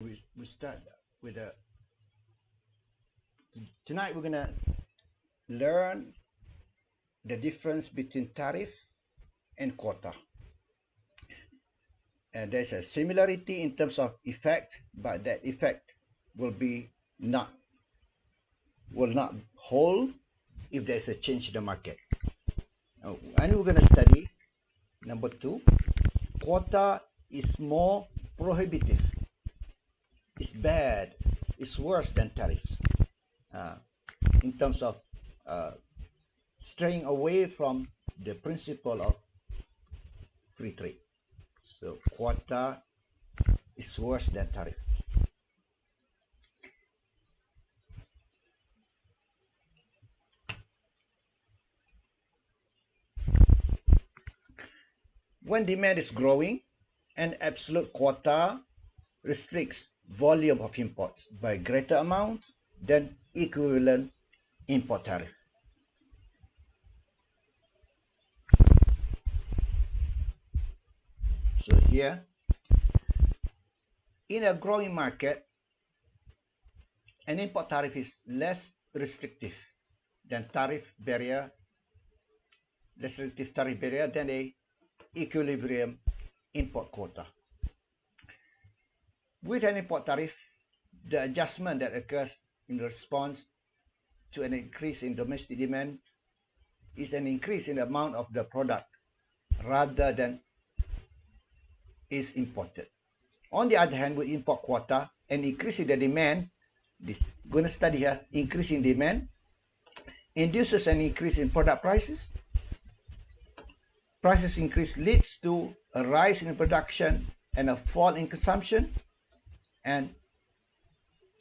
We start with tonight we're gonna learn the difference between tariff and quota. And there's a similarity in terms of effect, but that effect will not hold if there's a change in the market. And we're gonna study number 2. Quota is more prohibitive. It's bad. It's worse than tariffs in terms of straying away from the principle of free trade. So quota is worse than tariff. When demand is growing, an absolute quota restricts volume of imports by greater amounts than equivalent import tariff. So here, in a growing market, an import tariff is less restrictive tariff barrier than a equilibrium import quota. With an import tariff, the adjustment that occurs in response to an increase in domestic demand is an increase in the amount of the product rather than is imported. On the other hand, with import quota, an increase in the demand, this going to study here, increase in demand induces an increase in product prices. Prices increase leads to a rise in production and a fall in consumption and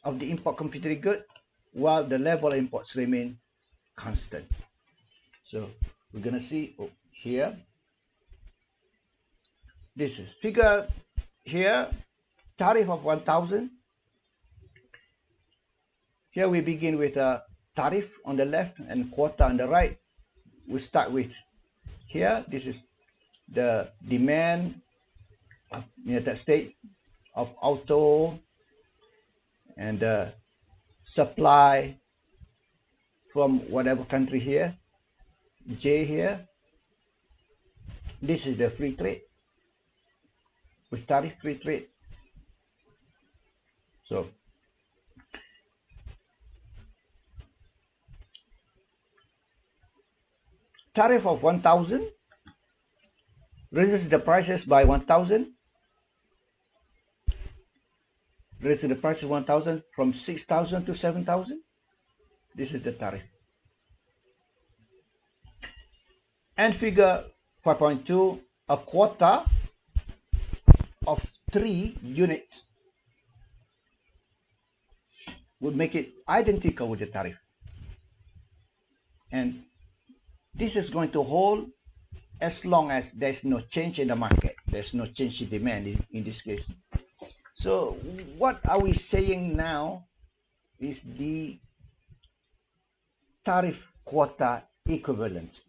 of the import competitive good, while the level of imports remain constant. So we're going to see here, this is figure here, tariff of 1,000. Here we begin with a tariff on the left and quota on the right. We start with here, this is the demand of United States of auto and the supply from whatever country here, J here. This is the free trade with tariff free trade. So tariff of 1,000 raises the prices by 1,000. Raises the price of 1,000 from 6,000 to 7,000. This is the tariff. And figure 5.2, a quota of 3 units would make it identical with the tariff. And this is going to hold as long as there's no change in the market. There's no change in demand in this case. So what are we saying now is the tariff quota equivalence.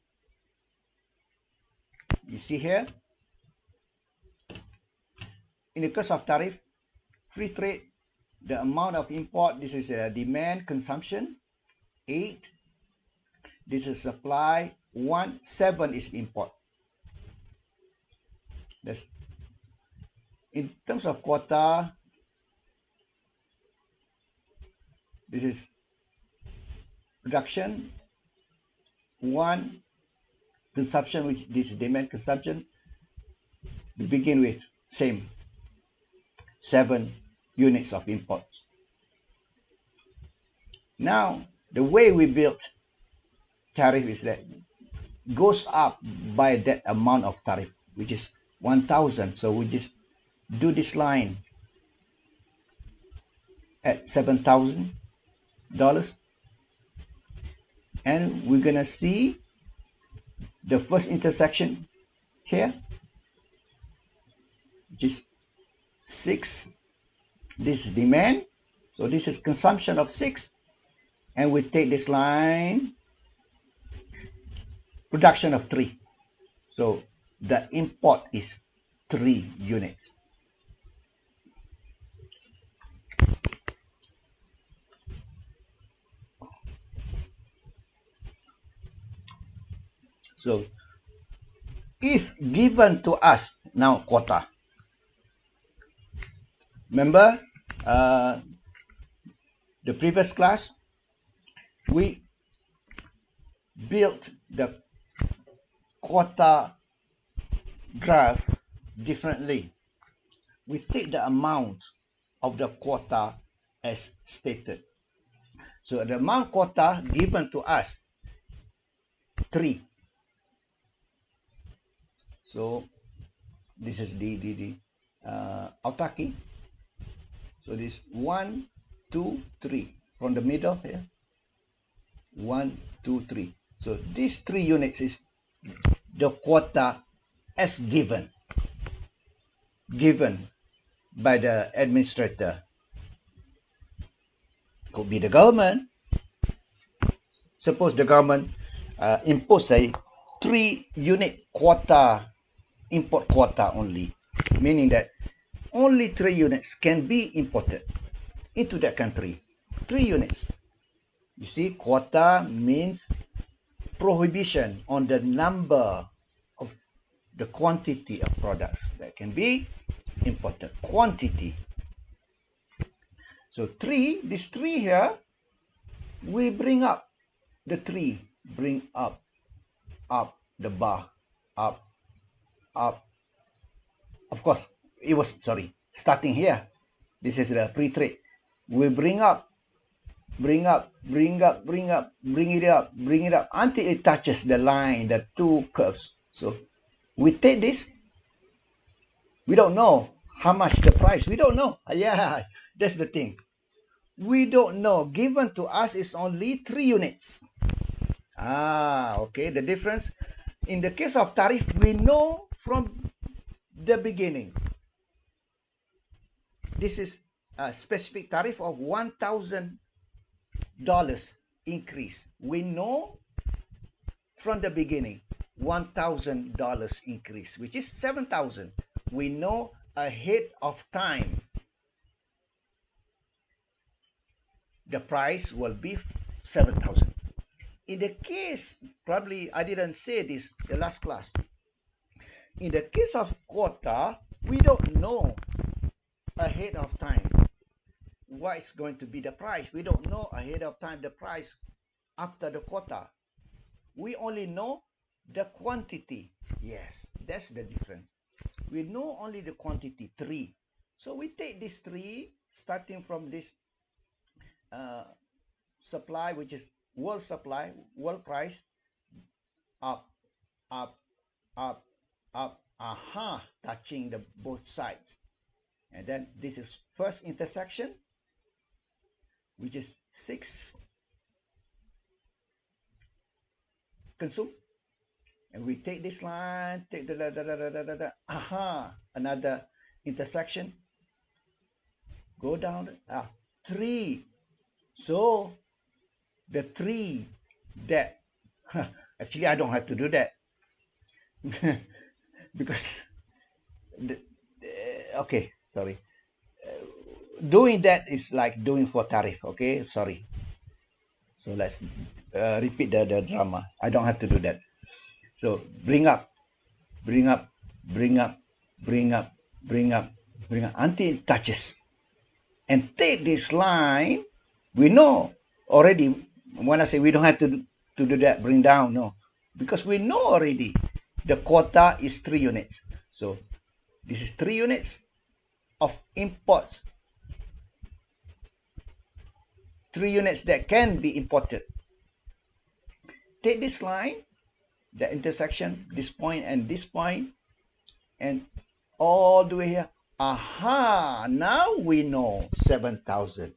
You see here, in the case of tariff, free trade, the amount of import, this is demand, consumption, 8. This is supply, 1, 7 is import. That's in terms of quota, this is production, 1, consumption, which this is demand, consumption. We begin with same 7 units of imports. Now the way we built tariff is that goes up by that amount of tariff, which is 1,000. So we just do this line at $7,000, and we're gonna see the first intersection here, which is 6. This is demand, so this is consumption of 6, and we take this line, production of 3. So the import is 3 units. So if given to us now quota, remember the previous class we built the quota graph differently. We take the amount of the quota as stated. So the amount quota given to us 3. So this is the autarky. So this 1, 2, 3 from the middle here. 1, 2, 3. So these 3 units is the quota as given by the administrator. Could be the government. Suppose the government impose a 3-unit quota, import quota only, meaning that only 3 units can be imported into that country. 3 units. You see, quota means prohibition on the number of the quantity of products that can be imported. Quantity. So 3, this 3 here, we bring up the 3, bring up the bar, up. Of course, it was, starting here. This is the pre-trade. We bring up, bring it up until it touches the line, the 2 curves. So we take this. We don't know how much the price. We don't know. Yeah, that's the thing. We don't know. Given to us is only 3 units. Okay. The difference. In the case of tariff, we know from the beginning. This is a specific tariff of $1,000 increase. We know from the beginning $1,000 increase, which is 7,000. We know ahead of time the price will be 7,000. In the case, probably I didn't say this the last class. In the case of quota, we don't know ahead of time what is going to be the price. We don't know ahead of time the price after the quota. We only know the quantity. Yes, that's the difference. We know only the quantity, 3. So we take this 3, starting from this supply, which is world supply, world price, up, touching the both sides. And then this is first intersection, which is 6 consume. And we take this line, take the another intersection, go down 3. So the 3 that actually I don't have to do that because okay, sorry, doing that is like doing for tariff. Okay, sorry. So let's repeat the drama. I don't have to do that. So bring up until it touches, and take this line. We know already. When I say we don't have to do that, bring down, no, because we know already the quota is 3 units. So this is 3 units of imports, 3 units that can be imported. Take this line, the intersection, this point and this point, and all the way here. Now we know $7,000.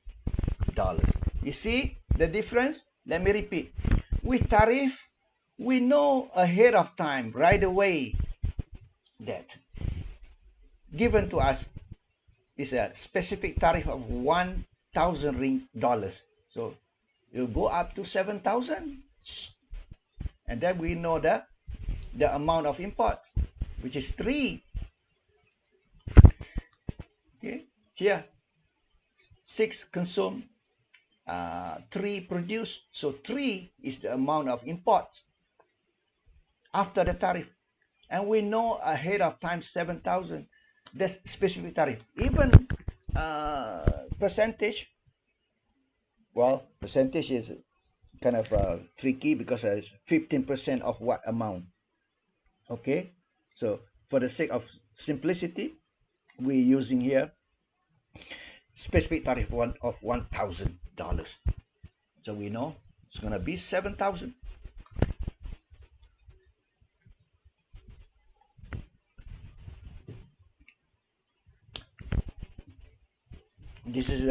You see the difference? Let me repeat. With tariff, we know ahead of time, right away, that given to us is a specific tariff of $1,000. So it'll go up to 7,000. And then we know the amount of imports, which is 3. Okay, here 6 consume, 3 produce. So 3 is the amount of imports. after the tariff. And we know ahead of time 7,000, that's specific tariff. Even percentage, well, percentage is kind of tricky because it's 15% of what amount. Okay, so for the sake of simplicity, we're using here specific tariff of $1,000. So we know it's going to be 7,000. This is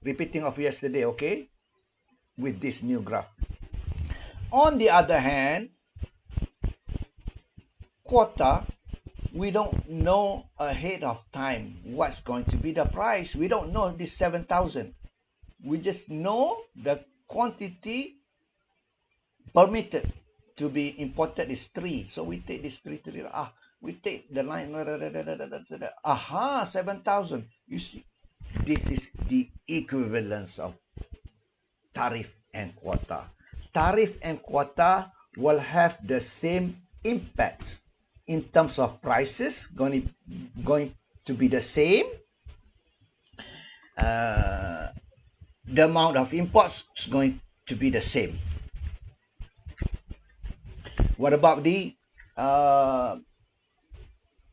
repeating of yesterday, okay, with this new graph. On the other hand, quota, we don't know ahead of time what's going to be the price. We don't know this 7,000. We just know the quantity permitted to be imported is 3. So we take this 3. We take the line. 7,000. You see, this is the equivalence of tariff and quota. Tariff and quota will have the same impacts in terms of prices, going to be the same. The amount of imports is going to be the same. What about the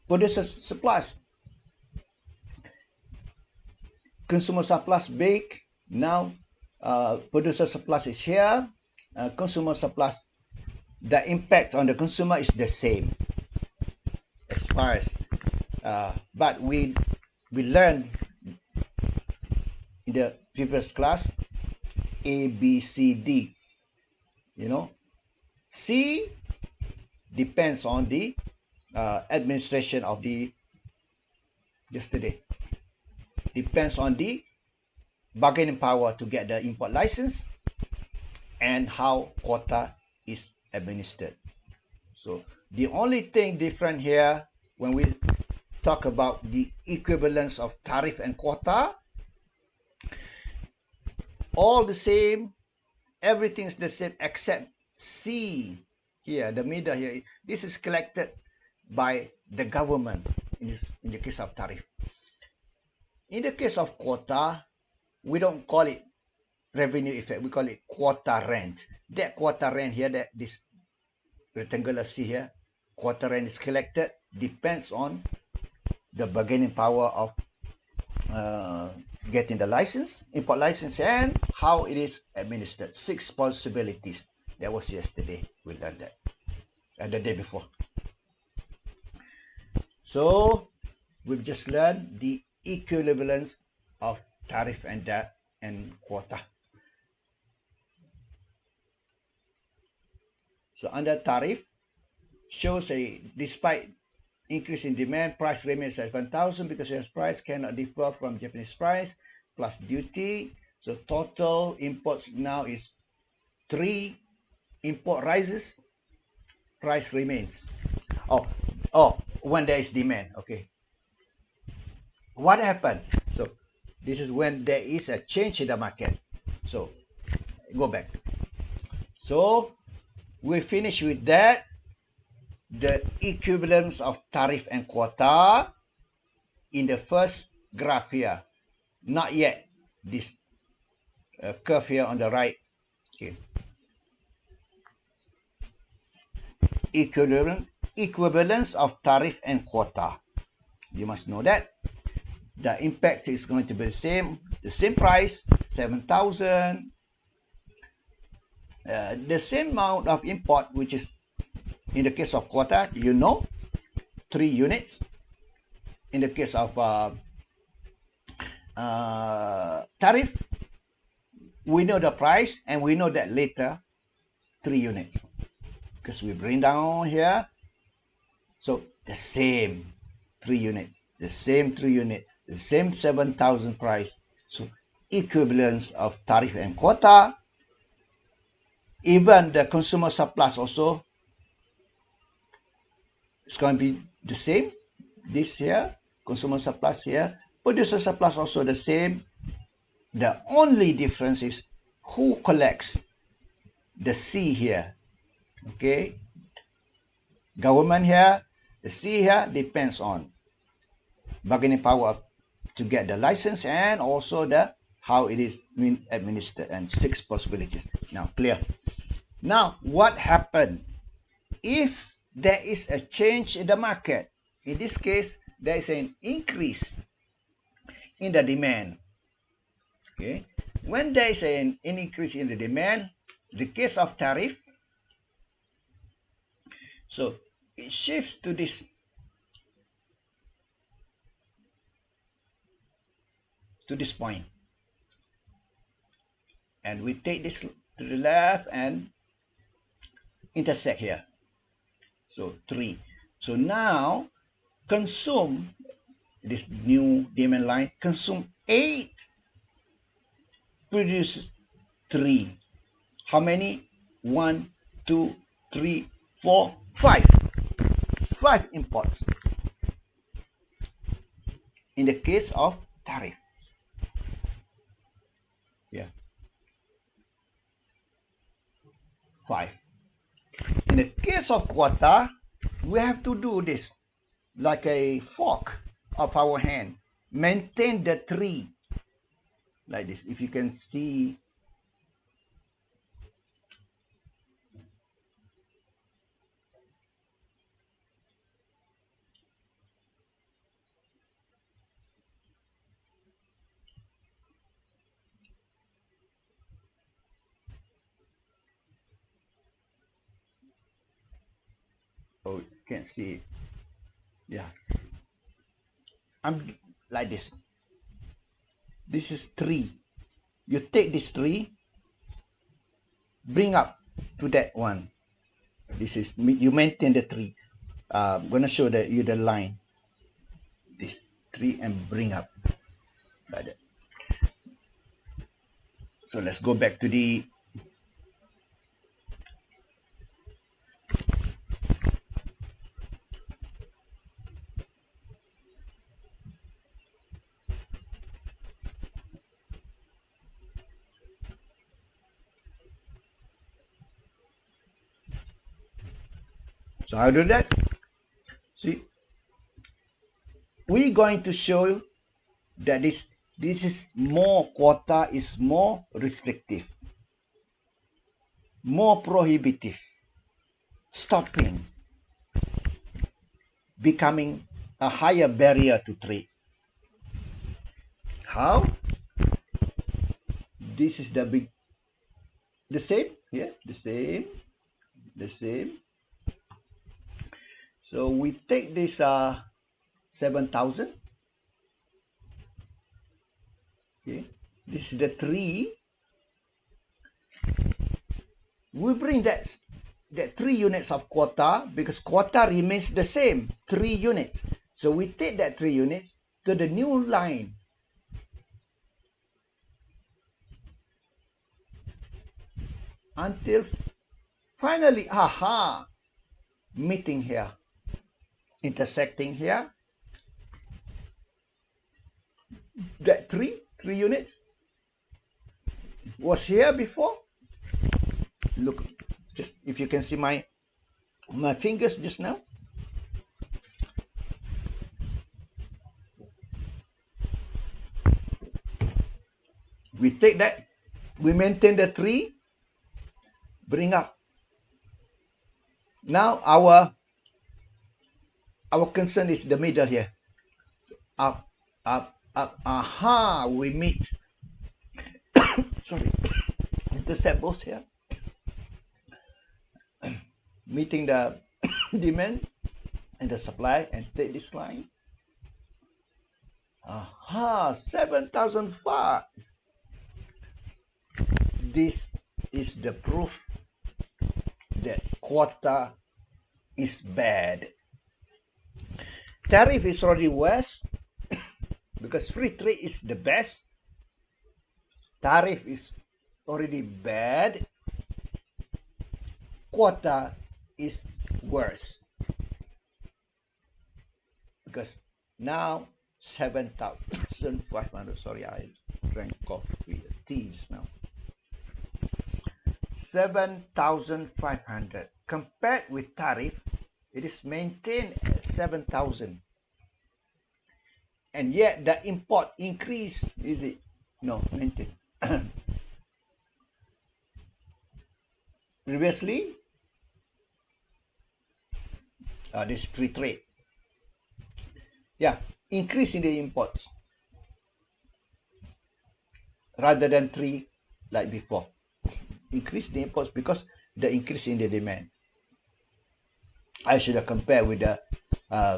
producer surplus? Consumer surplus big. Now producer surplus is here. Consumer surplus, the impact on the consumer is the same as far as but we learned in the previous class A, B, C, D. You know, C depends on the administration of the yesterday. Depends on the bargaining power to get the import license and how quota is administered. So the only thing different here when we talk about the equivalence of tariff and quota, all the same, everything is the same except C here, the middle here. This is collected by the government in the case of tariff. In the case of quota, we don't call it revenue effect, we call it quota rent. That quota rent here, that this rectangular C here, quota rent is collected, depends on the bargaining power of getting the license, import license, and how it is administered. 6 possibilities. That was yesterday. We learned that. And the day before. So we've just learned the equivalence of tariff and quota. So under tariff, shows a despite increase in demand, price remains at 7,000 because US price cannot differ from Japanese price plus duty. So total imports now is 3. Import rises, price remains. Oh, when there is demand. Okay. What happened? So this is when there is a change in the market. So go back. So we finish with that. The equivalence of tariff and quota in the first graph here. Not yet. This curve here on the right. Okay. Equivalence of tariff and quota. You must know that. The impact is going to be the same price, 7,000. The same amount of import, which is in the case of quota, 3 units. In the case of tariff, we know the price and we know that later 3 units. Because we bring down here, so the same 3 units, the same 3 units, the same 7,000 price. So equivalence of tariff and quota. Even the consumer surplus also is going to be the same. This here, consumer surplus here, producer surplus also the same. The only difference is who collects the C here. Okay, Government here, the C here depends on bargaining power to get the license and also the how it is administered, and 6 possibilities. Now clear. Now what happened if there is a change in the market? In this case, there is an increase in the demand. Okay, when there is an increase in the demand, the case of tariff, so it shifts to this point, and we take this to the left and intersect here. So 3. So now consume this new demand line, consume 8, produces 3. How many? 1, 2, 3, 4, 5. 5 imports in the case of tariff. Yeah. 5. In the case of quota, we have to do this like a fork of our hand. Maintain the 3 like this. If you can see, oh, you can't see it. Yeah, I'm like this. This is 3. You take this 3, bring up to that one. This is, you maintain the 3. I'm gonna show you the line. This 3 and bring up like that. So let's go back to the so how do that? See, we're going to show you that this is more, quota is more restrictive, more prohibitive, stopping, becoming a higher barrier to trade. How? This is the same, yeah, the same. So we take this 7,000. Okay, this is the 3. We bring that 3 units of quota, because quota remains the same, 3 units. So we take that 3 units to the new line. Until finally, aha, meeting here, intersecting here. That 3 units was here before. Look, just if you can see my fingers just now. We take that, we maintain the 3, bring up. Now our concern is the middle here. Up, up, up. Aha, we meet. Sorry, intercept both here. Meeting the demand and the supply, and take this line. Aha, 7,005. This is the proof that quota is bad. Tariff is already worse because free trade is the best. Tariff is already bad. Quota is worse because now 7,500. Sorry, I drank coffee. Teas now. 7,500 compared with tariff. It is maintained at 7,000. And yet the import increase, is it? No, maintained. Previously, this free trade. Yeah, increase in the imports rather than 3 like before. Increase the imports because the increase in the demand. I should have compared with the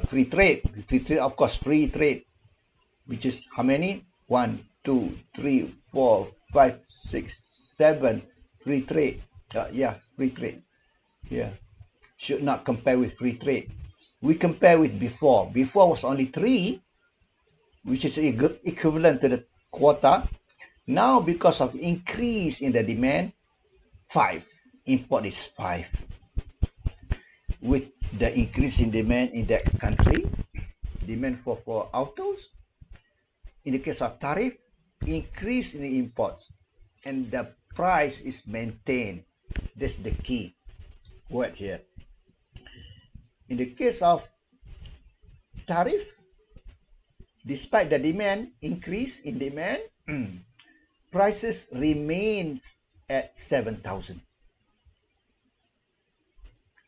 free trade. Free trade, of course, free trade, which is how many? 1, 2, 3, 4, 5, 6, 7. Free trade. Yeah, free trade. Yeah, should not compare with free trade. We compare with before. Before was only 3, which is equivalent to the quota. Now, because of increase in the demand, 5. Import is 5. With the increase in demand in that country, demand for autos, in the case of tariff, increase in the imports, and the price is maintained. That's the key word here. In the case of tariff, despite the demand increase in demand, prices remains at 7,000.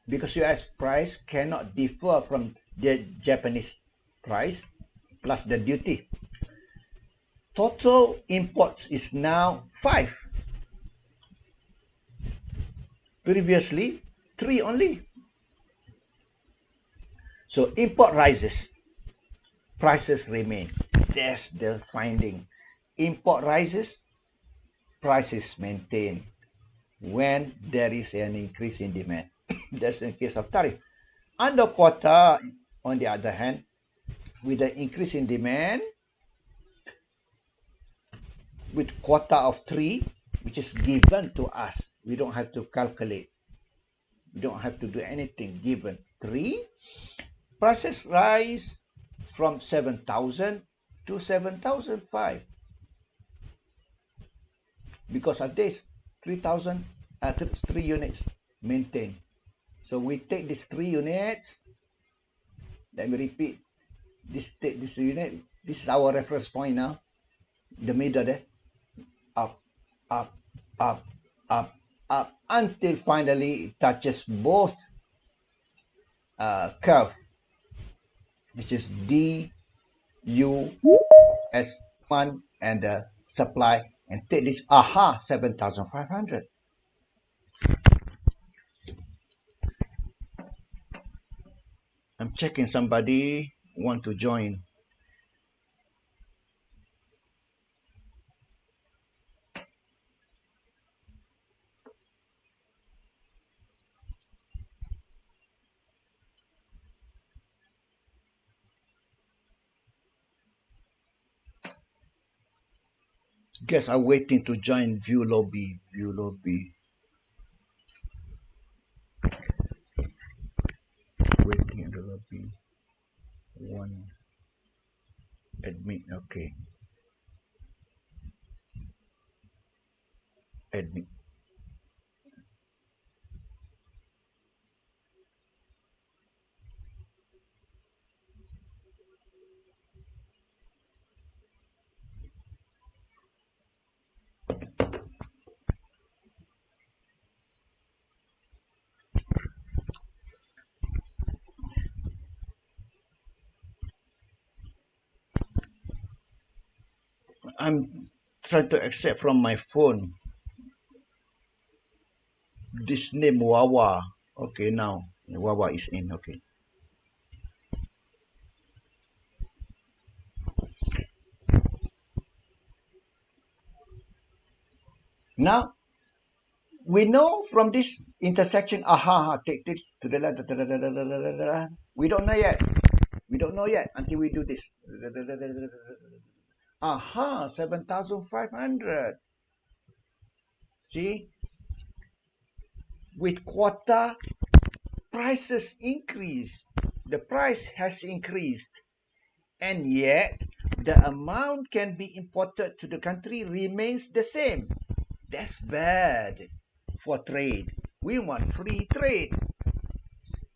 Because US price cannot differ from the Japanese price plus the duty. Total imports is now 5. Previously, 3 only. So import rises, prices remain. That's the finding. Import rises, prices maintain when there is an increase in demand. That's in case of tariff. Under quota, on the other hand, with the increase in demand, with quota of 3, which is given to us, we don't have to calculate. We don't have to do anything. Given 3, prices rise from 7,000 to 7,005. Because of this, 3 units maintained. So we take these 3 units. Let me repeat. Take this unit. This is our reference point now. The middle there. Up, up, up, up, up, until finally it touches both curve, which is D, U, S1, and the supply, and take this 7,500. I'm checking somebody want to join. Guess I'm waiting to join view lobby. View lobby. Waiting in the lobby. 1 admit. Okay. Admit. I'm trying to accept from my phone. This name Wawa. Okay, now Wawa is in. Okay. Now we know from this intersection. Take this to the left. We don't know yet. We don't know yet until we do this. 7,500. See, with quota, prices increase. The price has increased, and yet the amount can be imported to the country remains the same. That's bad for trade. We want free trade.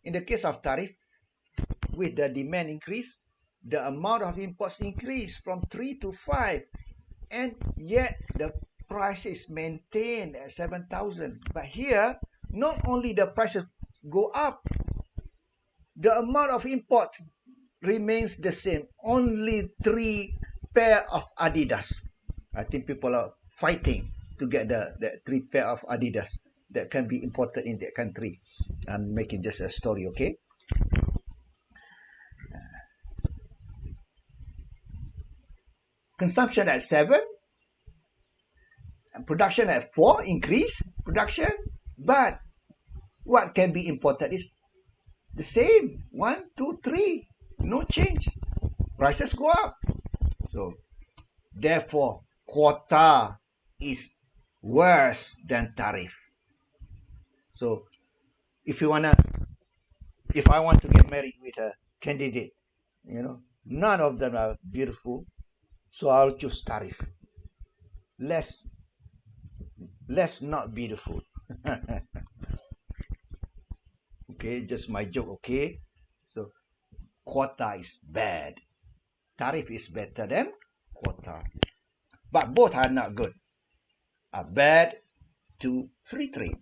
in the case of tariff, with the demand increase, the amount of imports increase from 3 to 5, and yet the price is maintained at 7,000. But here, not only the prices go up, the amount of imports remains the same. Only 3 pair of Adidas. I think people are fighting to get the 3 pair of Adidas that can be imported in that country. I'm making just a story, okay? Consumption at 7, and production at 4, increase production, but what can be imported is the same. 1, 2, 3, no change. Prices go up. So therefore, quota is worse than tariff. So if I want to get married with a candidate, none of them are beautiful, so I'll choose tariff. Less not beautiful. Okay, just my joke, okay? So quota is bad. Tariff is better than quota. But both are not good. A bad to free trade.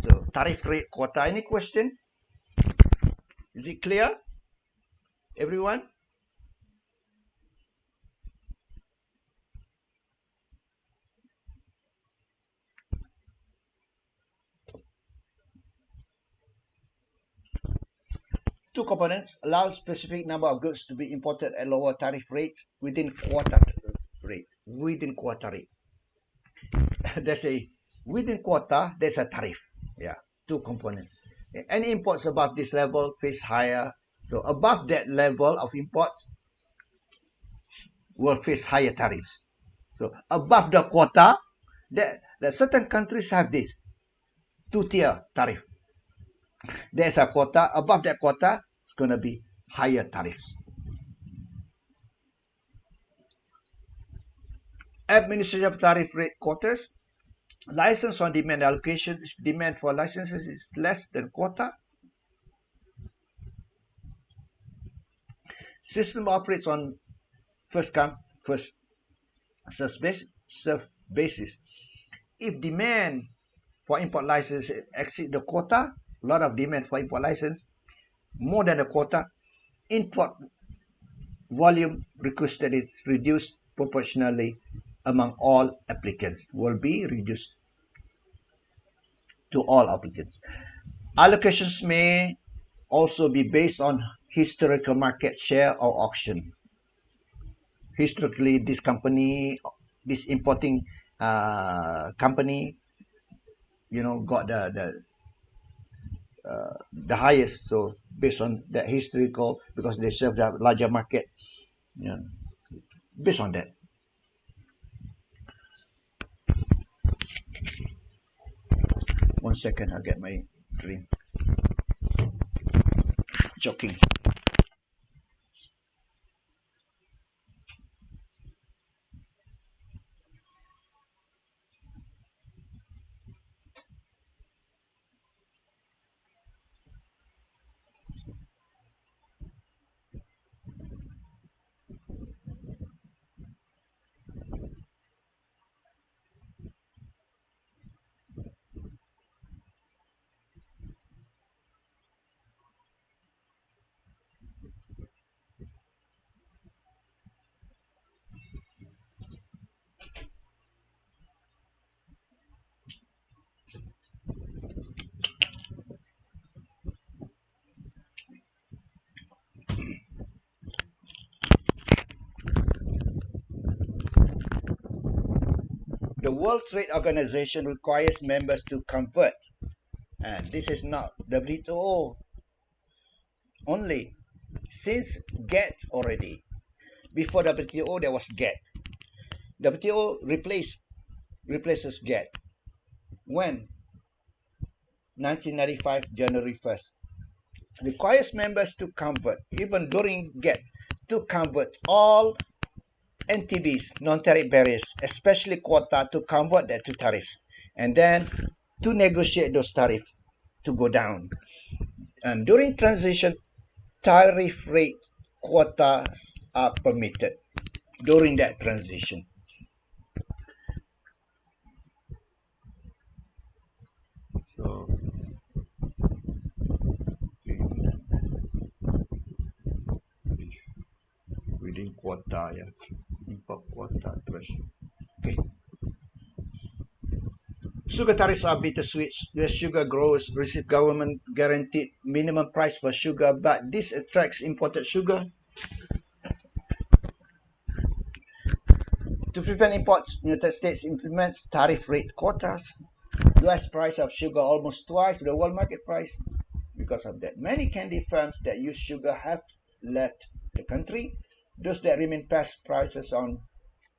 So tariff rate, quota. Any question? Is it clear? Everyone? Two components allow specific number of goods to be imported at lower tariff rates within quota rate. Within quota rate. There's a within quota, there's a tariff. Yeah, two components. Any imports above this level face higher. So above that level of imports will face higher tariffs. So above the quota, that certain countries have this 2-tier tariff. There's a quota. Above that quota, it's going to be higher tariffs. Administrative tariff rate quotas. License on demand allocation. Demand for licenses is less than quota. System operates on first come, first served basis. If demand for import license exceeds the quota, a lot of demand for import license, more than the quota, import volume requested is reduced proportionally among all applicants, will be reduced to all applicants. Allocations may also be based on historical market share or auction. Historically, this company, this importing company, got the highest. So based on that historical, because they serve the larger market, based on that. One second, I'll get my drink. Joking. The World Trade Organization requires members to convert, and this is not WTO only. Since GATT already, before WTO there was GATT. WTO replaces GATT. When? 1995, January 1st. Requires members to convert, even during GATT, to convert all NTBs, non-tariff barriers, especially quota, to convert that to tariffs, and then to negotiate those tariffs to go down. And during transition, tariff rate quotas are permitted during that transition. So within quota, yeah, import quota threshold. Okay. Sugar tariffs are bittersweet. US sugar growers receive government guaranteed minimum price for sugar, but this attracts imported sugar. To prevent imports, United States implements tariff rate quotas. US price of sugar almost twice the world market price. Because of that, many candy firms that use sugar have left the country. Those that remain pass prices on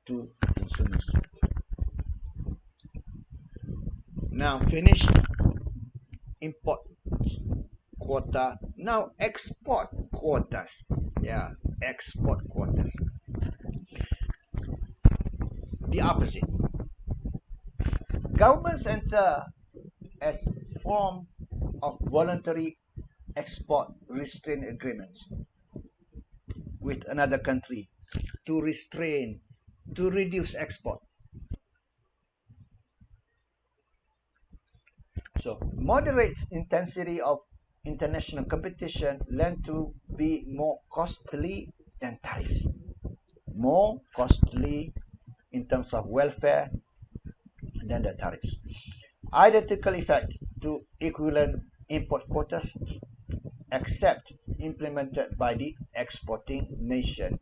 to consumers. Now finished import quota. Now export quotas. Yeah, export quotas. The opposite. Governments enter as form of voluntary export restraint agreements with another country to reduce export. So moderates intensity of international competition lend to be more costly than tariffs. More costly in terms of welfare than the tariffs. Identical effect to equivalent import quotas except implemented by the exporting nation.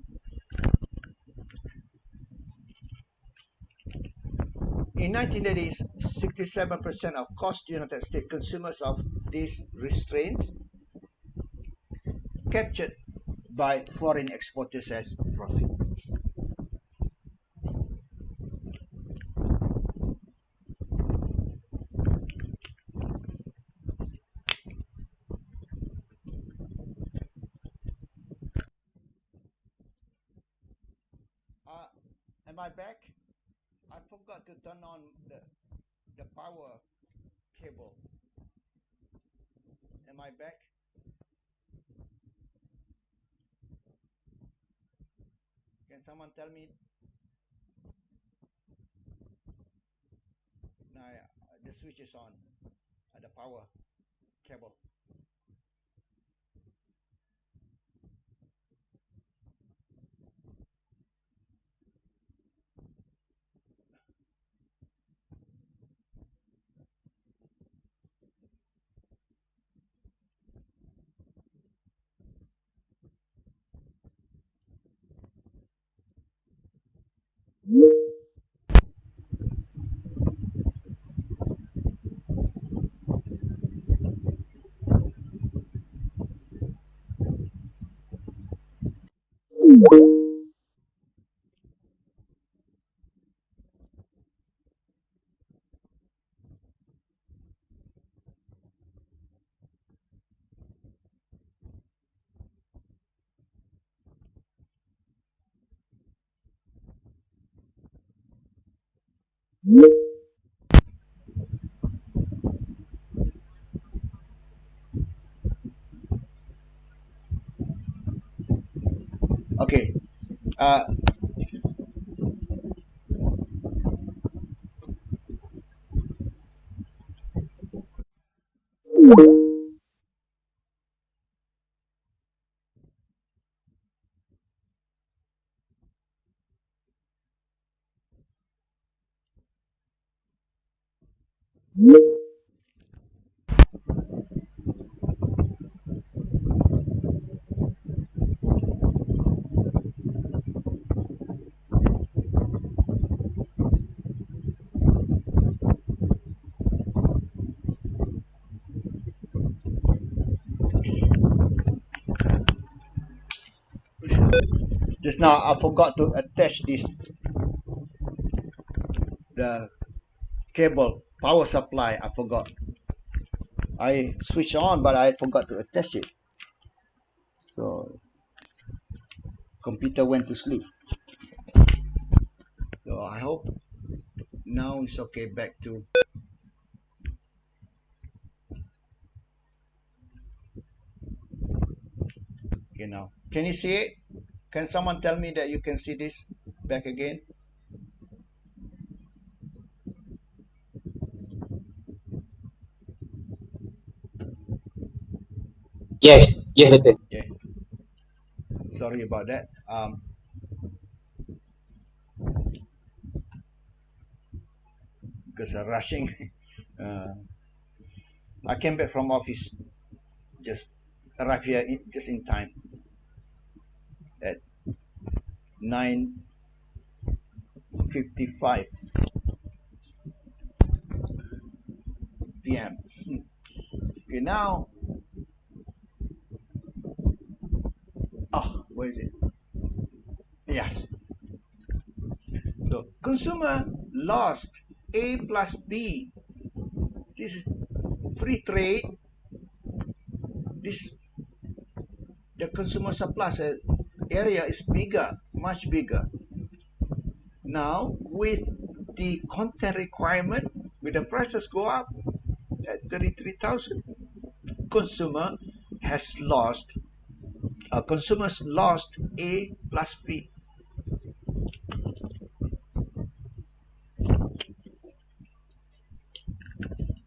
In 1980s, 67% of cost United States consumers of these restraints captured by foreign exporters as profit. Am I back? I forgot to turn on the power cable. Am I back? Can someone tell me? Now the switch is on. The power cable. Okay. Just now I forgot to attach the cable power supply. I forgot. I switched on, but I forgot to attach it. So computer went to sleep. So I hope now it's okay. Back to now. Can you see it? Can someone tell me that you can see this back again? Yes, yes, Doctor. Yeah. Sorry about that. Because I'm rushing. I came back from office, just arrived here just in time at 9:55 p.m. Okay, now, where is it? Yes. So consumer lost A plus B. This is free trade. This the consumer supply area is bigger, much bigger. Now with the content requirement, with the prices go up at 33,000, consumer has lost. Consumers lost A plus B.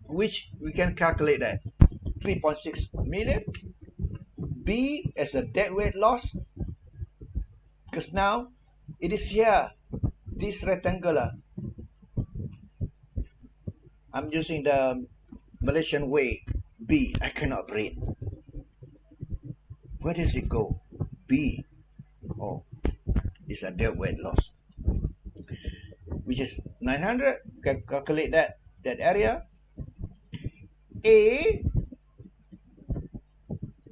Which we can calculate that 3.6 million. B as a deadweight loss, because now it is here, this rectangular. I'm using the Malaysian way. B, I cannot read. Where does it go? B. Oh, it's a deadweight loss, which is 900. Can calculate that area. A,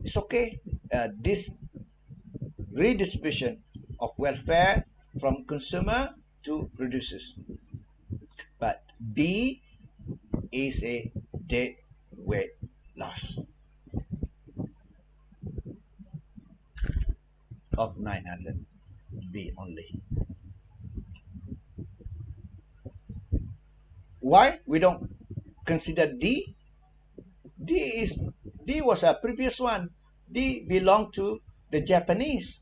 it's okay. This redistribution of welfare from consumer to producers. But B is a dead weight loss of 900. B only. Why we don't consider D? D was a previous one. D belonged to the Japanese.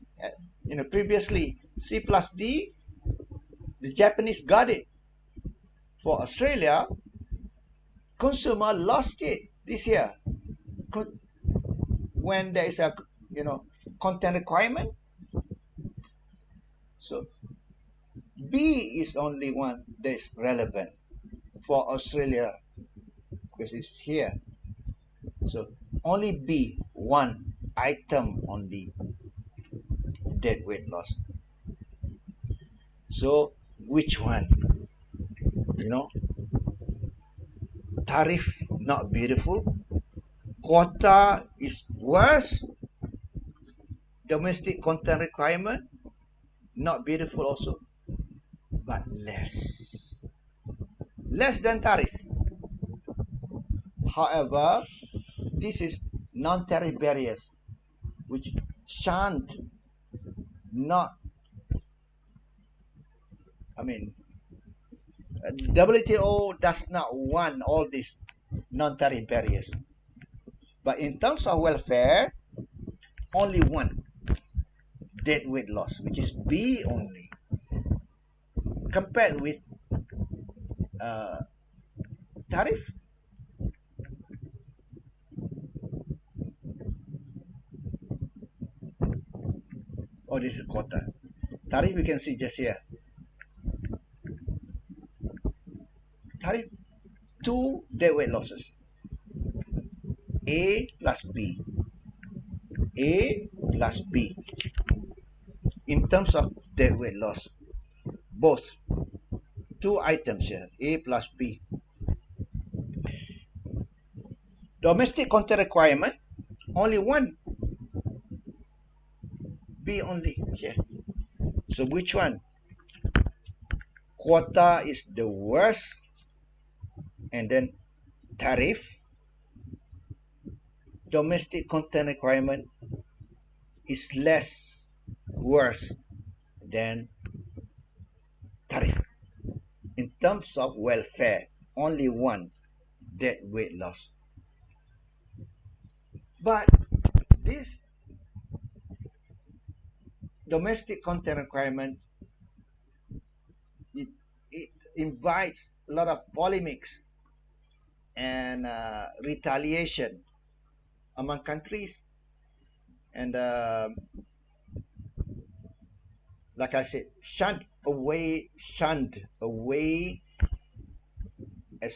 Previously C plus D, the Japanese got it. For Australia, consumer lost it this year when there is a content requirement. So B is only one that is relevant for Australia because it's here. So only B, one item only, deadweight loss. So which one? Tariff not beautiful. Quota is worse. Domestic content requirement not beautiful also, but less than tariff. However, this is non-tariff barriers which shan't not, WTO does not want all these non-tariff barriers. But in terms of welfare, only one deadweight loss, which is B only, compared with tariff. Oh, this is quota. Tariff we can see just here. Tariff, two deadweight losses. A plus B. A plus B. In terms of deadweight loss, both two items here, A plus B. Domestic content requirement, only one, B only here. So which one? Quota is the worst, and then tariff. Domestic content requirement is less worse than tariff. In terms of welfare, only one deadweight loss. But this domestic content requirement, it invites a lot of polemics and retaliation among countries. And like I said, shunned away as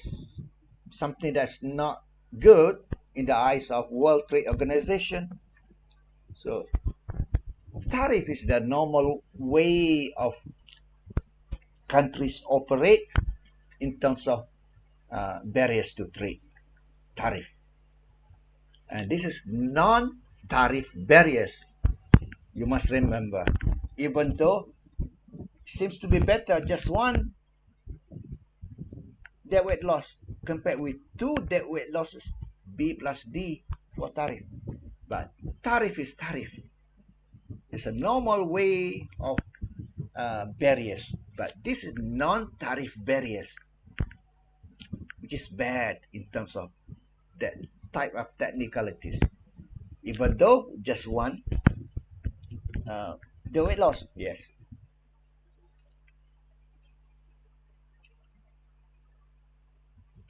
something that's not good in the eyes of World Trade Organization. So tariff is the normal way of countries operate in terms of barriers to trade, tariff. And this is non-tariff barriers. You must remember, even though it seems to be better, just one deadweight loss compared with two deadweight losses, B plus D for tariff. But tariff is tariff. It's a normal way of barriers, but this is non-tariff barriers, which is bad in terms of that type of technicalities. Even though just one deadweight loss, yes.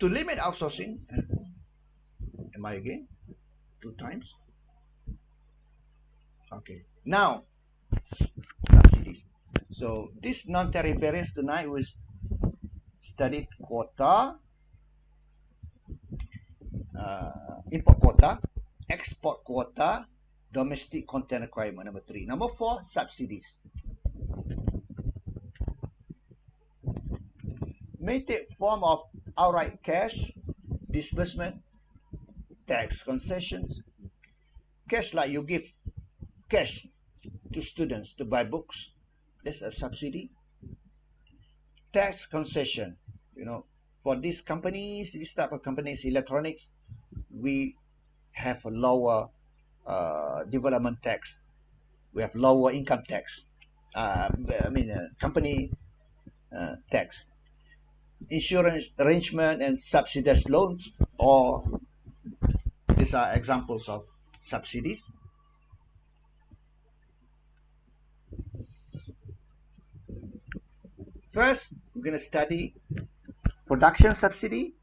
To limit outsourcing, am I again? 2 times? Okay. Now, subsidies. So this non-tariff barriers tonight we studied quota, import quota, export quota, domestic content requirement, number 3. Number 4, subsidies. May take form of outright cash, disbursement, tax concessions. Cash, like you give cash to students to buy books, that's a subsidy. Tax concession, for these companies, this type of companies, electronics, we have a lower development tax. We have lower income tax. Company tax. Insurance arrangement and subsidized loans, or these are examples of subsidies. First, we're going to study production subsidy.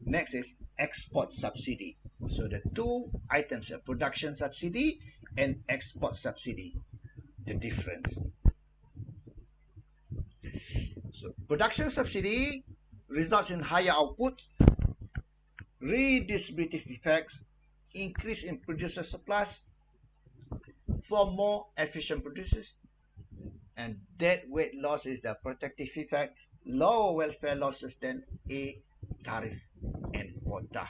Next is export subsidy. So the two items are production subsidy and export subsidy. The difference. So production subsidy results in higher output, redistributive effects, increase in producer surplus for more efficient producers, and deadweight loss is the protective effect, lower welfare losses than a tariff and quota.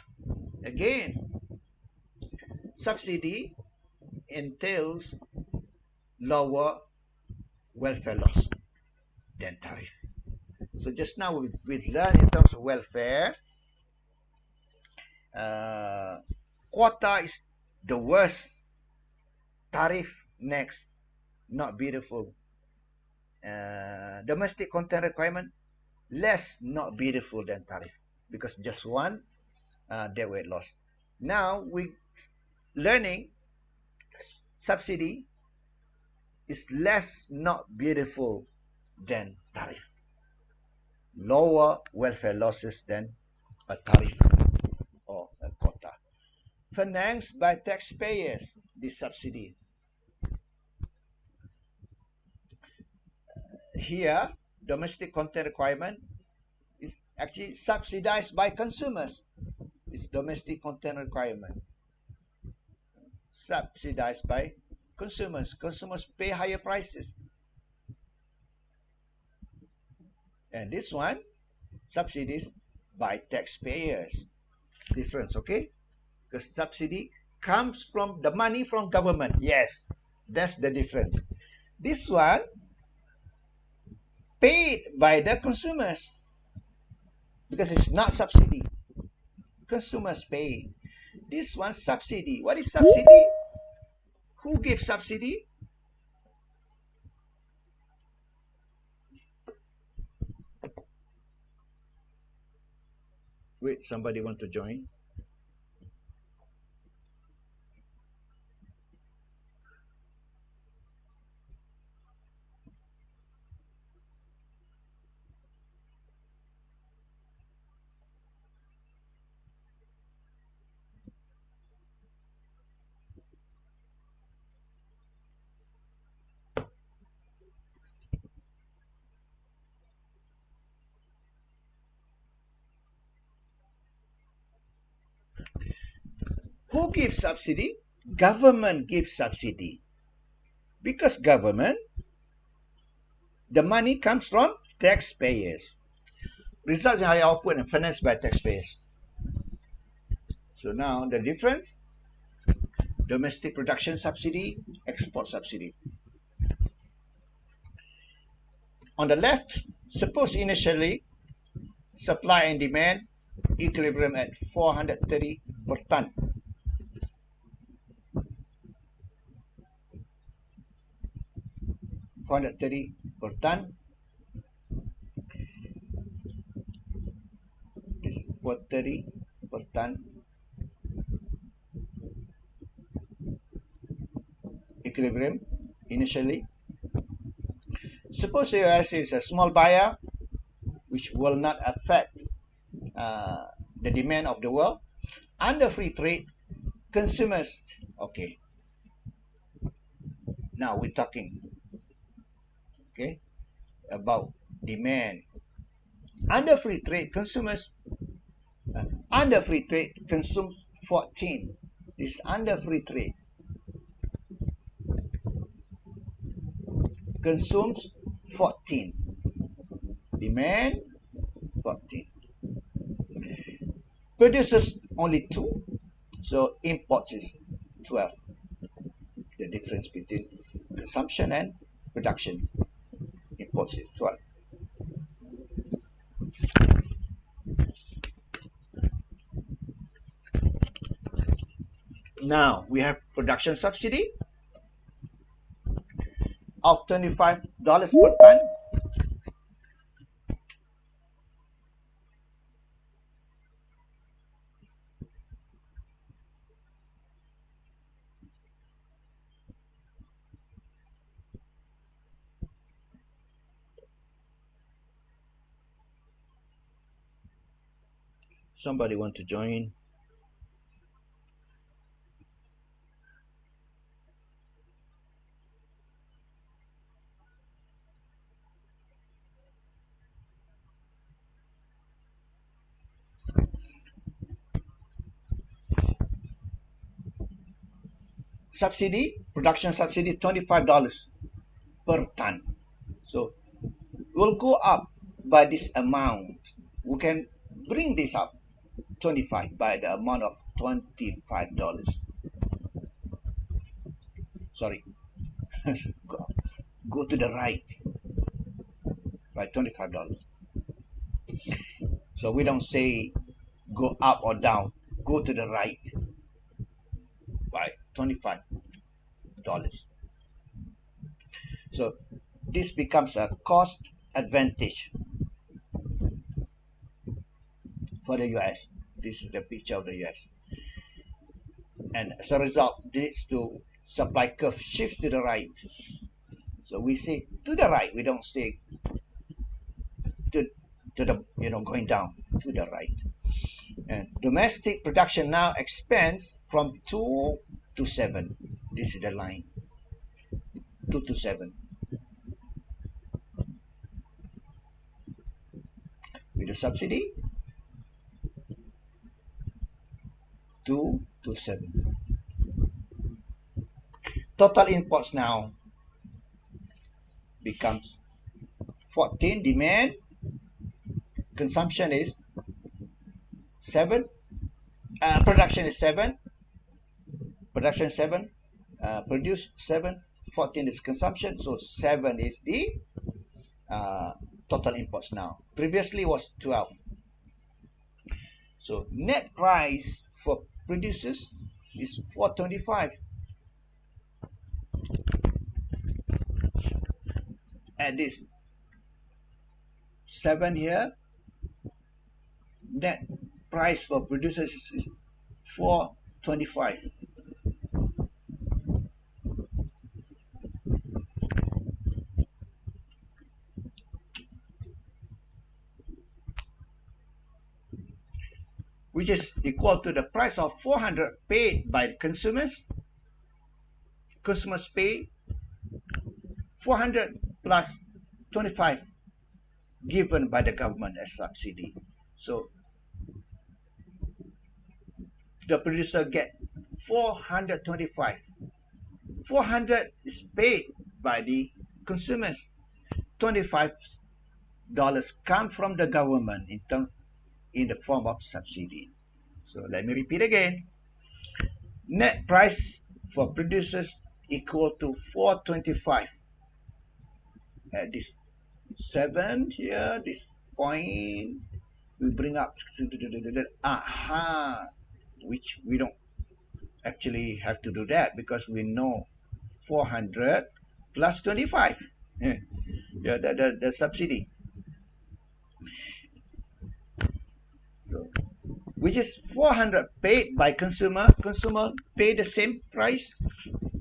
Again, subsidy entails lower welfare loss than tariff. So just now we learned in terms of welfare, quota is the worst, tariff next, not beautiful. Domestic content requirement, less not beautiful than tariff, because just one deadweight loss. Now we learning subsidy is less not beautiful than tariff, lower welfare losses than a tariff or a quota. Financed by taxpayers, this subsidy. Here, domestic content requirement is actually subsidized by consumers. It's domestic content requirement. Subsidized by consumers. Consumers pay higher prices. And this one, subsidies by taxpayers. Difference, okay? Because subsidy comes from the money from government. Yes, that's the difference. This one, paid by the consumers, because it's not subsidy. Consumers pay. This one, subsidy. What is subsidy? Who gives subsidy? Wait, somebody want to join? Who gives subsidy? Government gives subsidy. Because government, the money comes from taxpayers. Results in higher output and financed by taxpayers. So now the difference, domestic production subsidy, export subsidy. On the left, suppose initially supply and demand equilibrium at 430 per ton. Per ton. This 430 per ton. Equilibrium initially. Suppose US is a small buyer, which will not affect the demand of the world. Under free trade, consumers, okay. Now we're talking, okay, about demand. Under free trade, consumers, under free trade consumes 14. This under free trade consumes 14. Demand 14. Produces only 2. So imports is 12. The difference between consumption and production. Imports is 12. Now we have production subsidy of $25 per ton. Somebody want to join? Subsidy, production subsidy, $25 per ton. So we'll go up by this amount. We can bring this up 25 by the amount of $25. Sorry, go to the right by $25. So we don't say go up or down, go to the right by $25. So this becomes a cost advantage for the US. This is the picture of the US. And as a result, this to supply curve shifts to the right. So we say to the right, we don't say to the, going down, to the right. And domestic production now expands from 2 to 7. This is the line, 2 to 7. With the subsidy, 2 to 7. Total imports now becomes 14. Demand, consumption is 7. Production is 7. Production 7. Produce 7. 14 is consumption. So 7 is the total imports now. Previously was 12. So net price for producers is $4.25. Add this 7 here. Net price for producers is $4.25. Which is equal to the price of 400 paid by the consumers. Consumers pay 400 plus 25 given by the government as subsidy. So the producer get 425. 400 is paid by the consumers. $25 come from the government in the form of subsidy. So let me repeat again. Net price for producers equal to 425. At this 7 here, this point, we bring up, which we don't actually have to do that because we know 400 plus 25, the subsidy. So, which is 400 paid by consumer. Consumer pay the same price,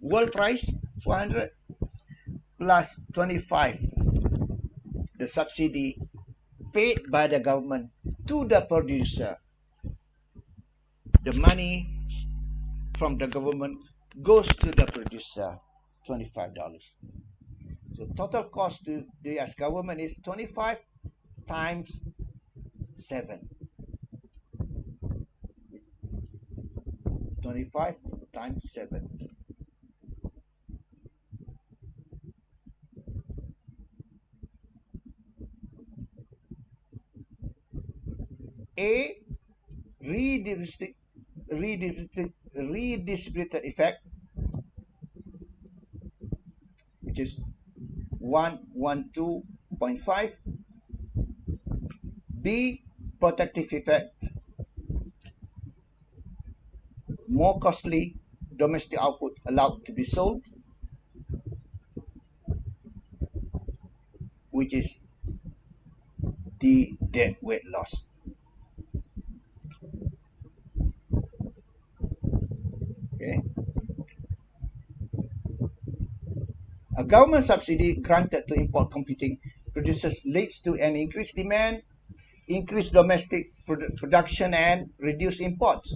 world price, 400 plus 25, the subsidy paid by the government to the producer. The money from the government goes to the producer, $25. So total cost to the US government is 25 times 7. 25 times 7. A redistributed effect, which is 112.5. B, protective effect, more costly domestic output allowed to be sold, which is the deadweight loss. Okay. A government subsidy granted to import competing producers leads to an increased demand, increased domestic production, and reduced imports.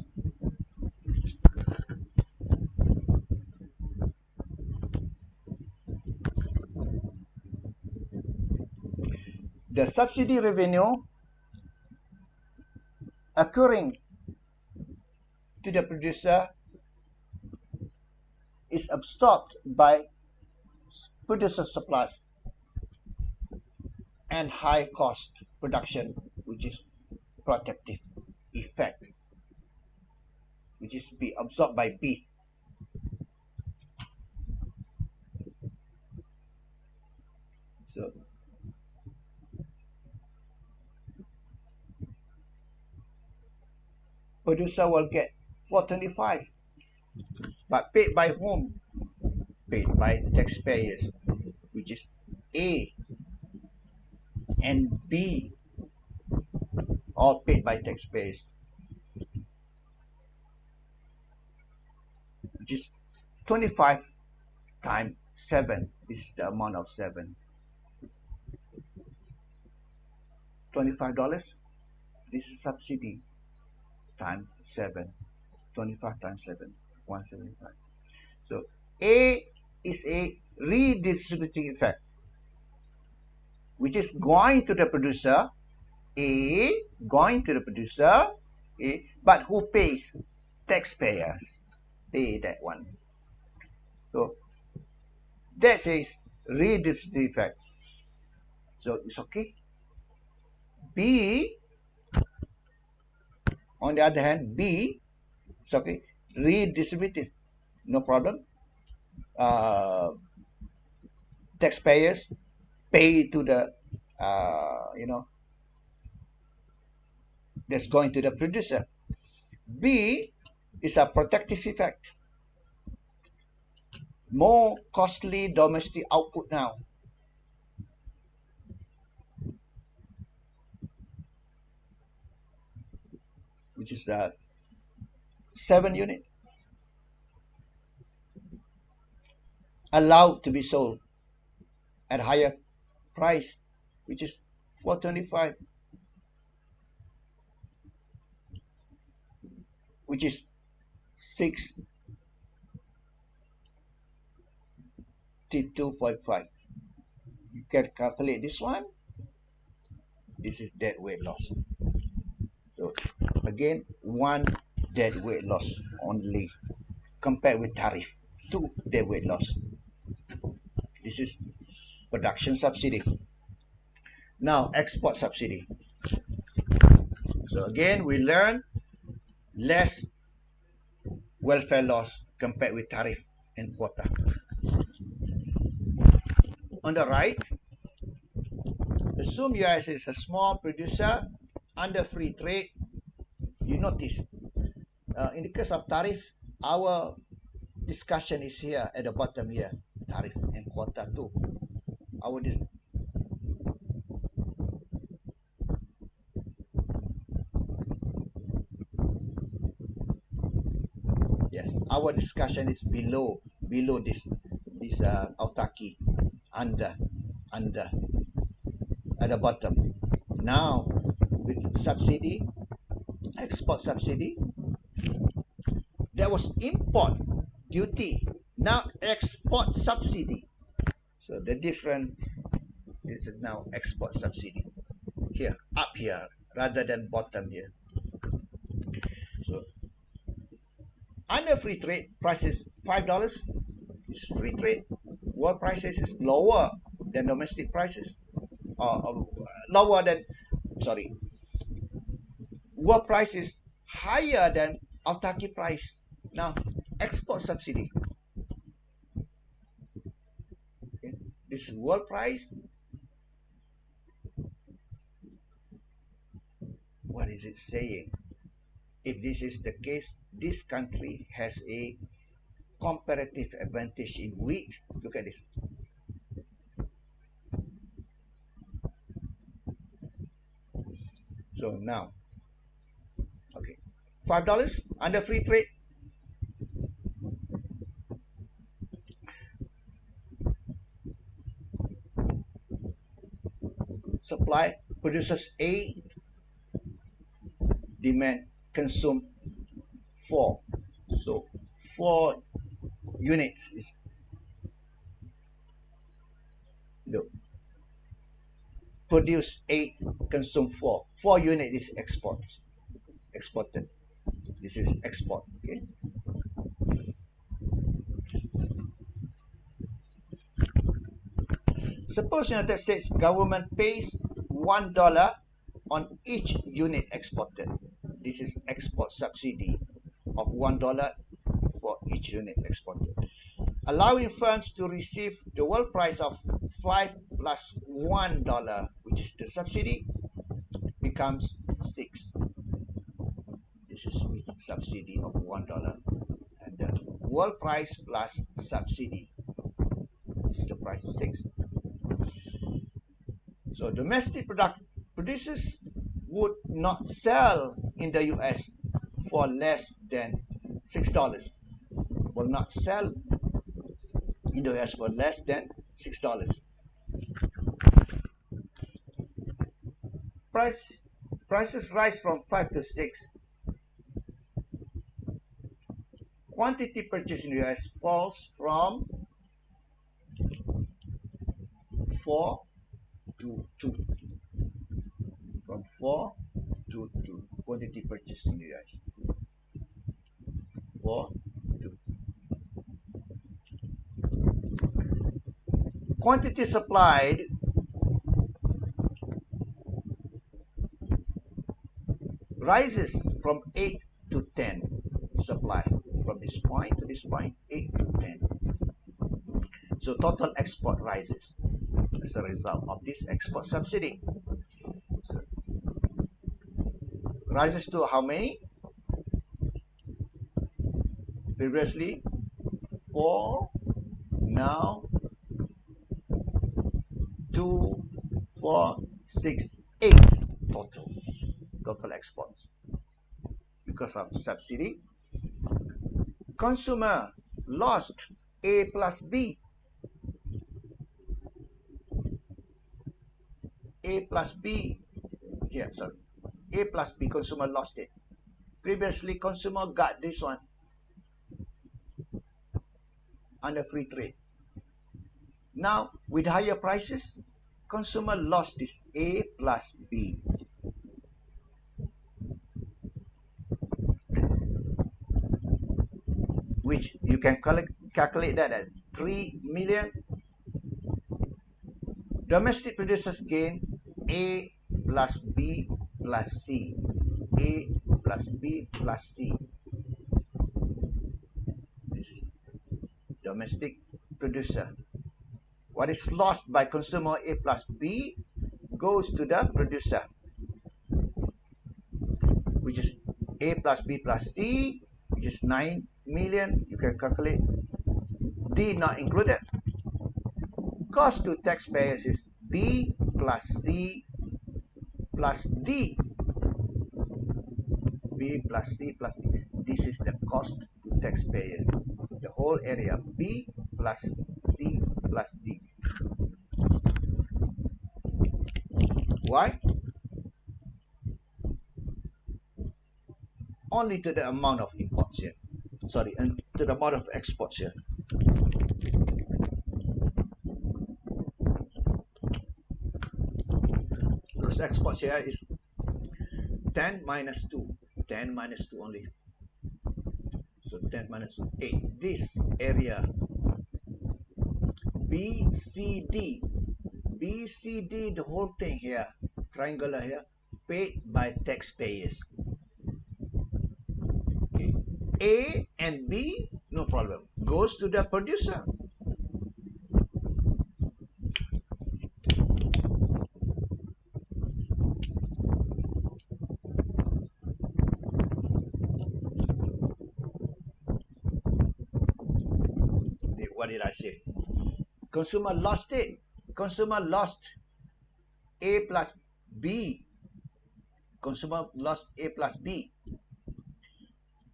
The subsidy revenue occurring to the producer is absorbed by producer supplies and high cost production, which is protective effect, which is B, absorbed by B. So producer will get 425, but paid by whom? Paid by taxpayers, which is A and B, all paid by taxpayers, which is 25 times 7. This is the amount of 7. $25. This is subsidy times 7. 25 times 7, 175. So A is a redistributing effect, which is going to the producer, A, going to the producer, A, but who pays? Taxpayers pay that one. So that is redistributing effect. So it's okay. B, on the other hand, B, it's okay, redistributive, no problem. Taxpayers pay to the, that's going to the producer. B is a protective effect, more costly domestic output now. Which is 7 units allowed to be sold at a higher price, which is 425, which is 62.5. You can calculate this one. This is deadweight loss. So again, one deadweight loss only. compared with tariff to deadweight loss. This is production subsidy. Now export subsidy. So again, we learn less welfare loss compared with tariff and quota. On the right, assume US is a small producer under free trade. You notice, in the case of tariff, our discussion is here at the bottom here, tariff and quota too. Our discussion is below this autarky, under at the bottom. Now with subsidy, export subsidy, there was import duty, now export subsidy. So the difference, this is now export subsidy here, up here rather than bottom here. So under free trade, prices $5 is free trade. World prices is lower than domestic prices, lower than, sorry, world price is higher than autarky price. Now export subsidy. Okay. This world price. What is it saying? If this is the case, this country has a comparative advantage in wheat. Look at this. So now, okay, $5 under free trade. Supply, produces 8, demand, consume 4. So 4 units is, look, produce 8, consume 4. 4 unit is exported. This is export. Okay. Suppose United States government pays $1 on each unit exported. This is export subsidy of $1 for each unit exported, allowing firms to receive the world price of 5 plus $1, which is the subsidy, becomes 6. This is subsidy of $1, and the world price plus subsidy is the price 6. So domestic producers would not sell in the US for less than $6. Will not sell in the US for less than $6. Prices rise from 5 to 6. Quantity purchased in the US falls from 4 to 2. From 4 to 2. Quantity purchased in the US. 4 to 2. Quantity supplied rises from 8 to 10. Supply from this point to this point, 8 to 10. So total export rises as a result of this export subsidy. So rises to how many? Previously 4, now 2, 4, 6, 8 total exports. Because of subsidy, consumer lost A plus B. A plus B, here, sorry. A plus B, consumer lost it. Previously, consumer got this one under free trade. Now, with higher prices, consumer lost this A plus B. which you can calculate that at 3 million. Domestic producers gain A plus B plus C. A plus B plus C. This is domestic producer. What is lost by consumer A plus B goes to the producer, which is A plus B plus C, which is 9 million. You can calculate. D not included. Cost to taxpayers is B plus C plus D. B plus C plus D. This is the cost to taxpayers. The whole area B plus C plus D. Why? Only to the amount of imports here. Sorry, and to the amount of exports here. Those exports here is 10 minus 2. 10 minus 2 only. So 10 minus 2, 8. This area BCD. BCD, the whole thing here, triangular here, paid by taxpayers. Okay. A and B, no problem, goes to the producer. What did I say? Consumer lost it. Consumer lost A plus B. Consumer lost A plus B.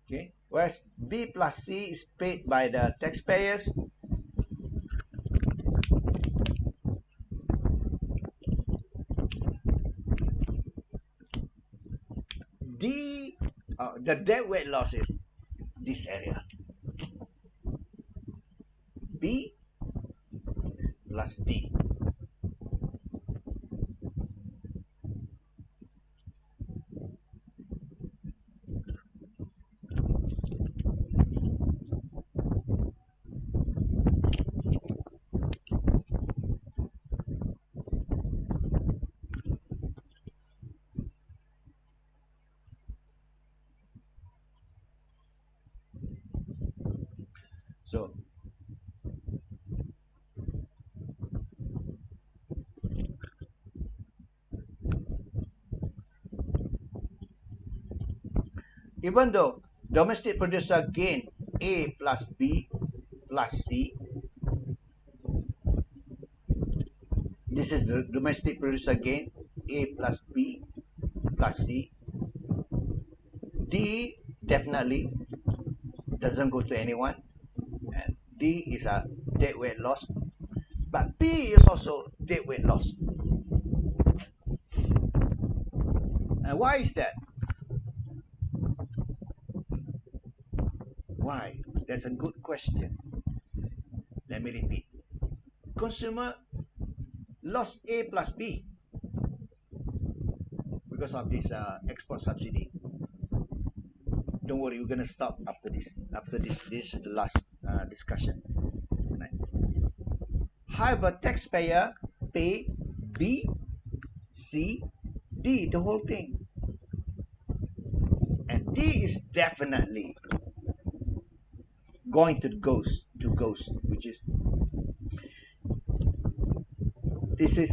Okay. Whereas B plus C is paid by the taxpayers. D, the deadweight loss is this area. B plus D. So even though domestic producer gain A plus B plus C, this is the domestic producer gain A plus B plus C. D definitely doesn't go to anyone, and D is a deadweight loss, but B is also deadweight loss. And why is that? Why? That's a good question. Let me repeat. Consumer lost A plus B because of this export subsidy. Don't worry, we're going to stop after this. After this is the last discussion tonight. However, taxpayer pay B, C, D, the whole thing. And D is definitely going to ghost, which is, this is